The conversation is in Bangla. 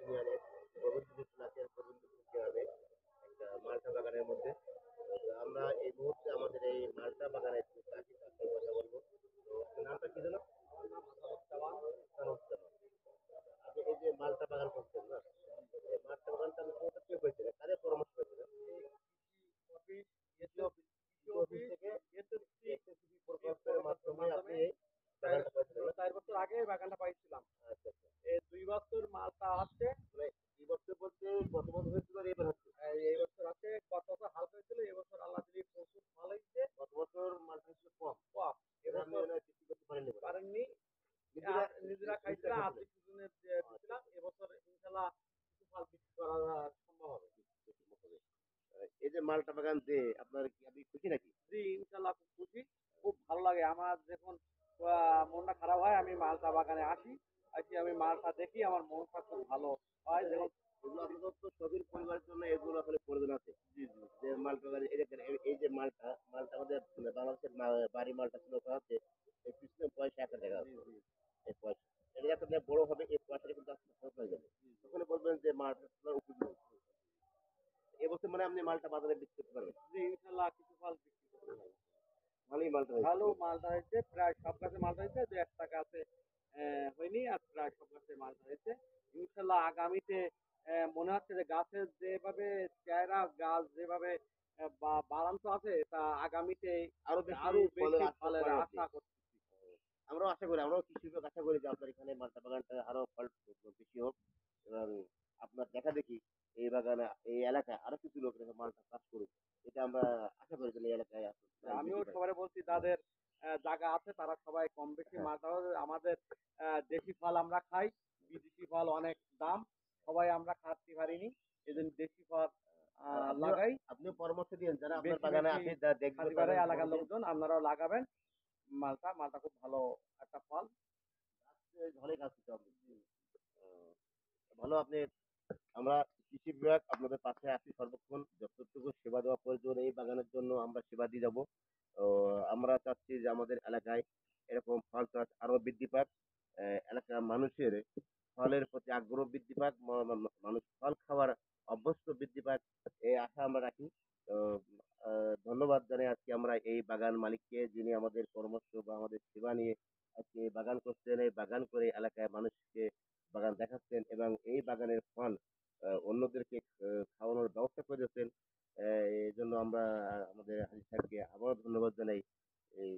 ইউনিয়নের গোবিন্দপুর ব্লকের গোবিন্দপুর গ্রামে একটা মালটা বাগানের মধ্যে। আমরা এই মুহূর্তে আমাদের এই মালটা বাগানের যে চাষি তার সঙ্গে কথা বলবো। তো আপনার নামটা কি যেন? আমার নাম হাসানুজ্জামান। আপনি এই যে মালটা বাগান করছেন না, এই মালটা বাগানটা আপনি কোথা থেকে পেয়েছিলেন? কাদের পরামর্শ পেয়েছিলেন? কৃষি অফিস থেকে এসএসসি প্রকল্পের মাধ্যমে আপনি এই বাগানটা পেয়েছিলেন না? 4 বছর আগে এই বাগানটা পাইছিলাম। আচ্ছা আচ্ছা। এই 2 বছর মালটা আছে। মানে এই বছর বলতে গত বছর হয়েছিল আর এবার হচ্ছে? এই বছর আছে, গত বছর হালকা হয়েছিল, এই বছর আল্লাহ দিলে প্রচুর ভালো হয়েছে। গত বছর মালটা হয়েছিল কম, কম, আপনি এবছর মনে হয় বিক্রি করতে পারেননি বলে। পারেননি। নিজেরা নিজেরা নিজেরা খাইছিলাম, খাইছিলেন? আর্থিক সিজনে আচ্ছা দিছিলাম। আচ্ছা। এবছর ইনশাল্লাহ কিছু ফল বিক্রি করা সম্ভব হবে। হবে। এই যে মালটা বাগান যে আপনার কি আপনি খুশি নাকি? জি, ইনশাল্লাহ খুব খুশি, খুব ভালো লাগে। আমার যখন মনটা খারাপ হয় আমি মালটা বাগানে আসি, আমি মালটা দেখি, আমার মনটা খুব ভালো হয়। আসলে যখন এগুলো আপনাদের তো সবই পরিবারের জন্য এগুলো আসলে প্রয়োজন আছে। জি জি যে মালটা বাগান এই দেখেন এই যে মালটা মালটা আমাদের বাংলাদেশের বাড়ি মালটা ছিল ওটা হচ্ছে এই পিছনে পয়সা একটা জায়গা জি আছে। জি এই পয়সা এটা যখন বড় হবে এই পয়সাটা কিন্তু আস্তে আস্তে হয়ে যাবে। জি জি তখন বলবেন যে মালটা উপযোগী। এবছর মানে আপনি মালটা বাজারে বিক্রি করতে পারবেন। জি, ইনশাল্লাহ কিছু ফল বিক্রি করতে হবে। ভালোই মালটা হয়েছে। ভালো মালটা হয়েছে, প্রায় সব গাছে মালটা হয়েছে, দু একটা গাছে হয়নি, আর প্রায় সব গাছে মালটা হয়েছে। ইনশাল্লাহ আগামীতে মনে হচ্ছে যে গাছের যেভাবে চেহারা, গাছ যেভাবে বাড়ান্ত আছে, তা আগামীতে আরো আরো ফলের বেশি আশা ফলের করা যাচ্ছে। আশা করতেছি। আমরাও আশা করি, আমরাও কৃষি বিভাগ আশা করি যে আপনার এখানে মালটা বাগানটা আরো ফল বেশি হোক এবং আপনার দেখা দেখি এই বাগানে এই এলাকায় আরো কিছু লোক এরকম মালটা চাষ করুক। এটা আমরা আশা করি যে এই এলাকায় আমিও বৃদ্ধি পায়। সবাই বলছি, যাদের জায়গা আছে তারা সবাই কম বেশি হ্যাঁ, মালটা, আমাদের দেশি ফল আমরা খাই, বিদেশি ফল অনেক দাম, সবাই আমরা খাতে পারিনি, এই জন্য দেশি ফল আর আপনিও লাগাই। আপনিও পরামর্শ দিন যারা আপনার বেশি বাগানে বেশি আসে যা দেখবে খাতে পারে তাদের এলাকার বলবেন লোকজন, আপনারাও লাগাবেন। মালটা খুব ভালো একটা ফল। ভালোই কাজ করতে হবে। আহ, ভালো আপনি আমরা কৃষি বিভাগ আপনাদের পাশে আছি সর্বক্ষণ যতটুকু সেবা দেওয়া প্রয়োজন এই বাগানের জন্য আমরা সেবা দিয়ে যাবো। তো আমরা চাচ্ছি যে আমাদের এলাকায় এরকম ফল চাষ আরো বৃদ্ধি পাক। এলাকার মানুষের ফলের প্রতি আগ্রহ বৃদ্ধি পাক, মানুষ ফল খাওয়ার অভ্যস্ত বৃদ্ধি পাক, এই আশা আমরা রাখি। তো ধন্যবাদ জানাই আজকে আমরা এই বাগান মালিককে যিনি আমাদের পরামর্শ বা আমাদের সেবা নিয়ে আজকে এই বাগান করছেন, এই বাগান করে এলাকায় মানুষকে বাগান দেখাচ্ছেন এবং এই বাগানের ফল অন্যদেরকে খাওয়ানোর ব্যবস্থা করে দিচ্ছেন। এই জন্য আমরা আমাদের হাজি সাহেবকে আবারও ধন্যবাদ জানাই। এই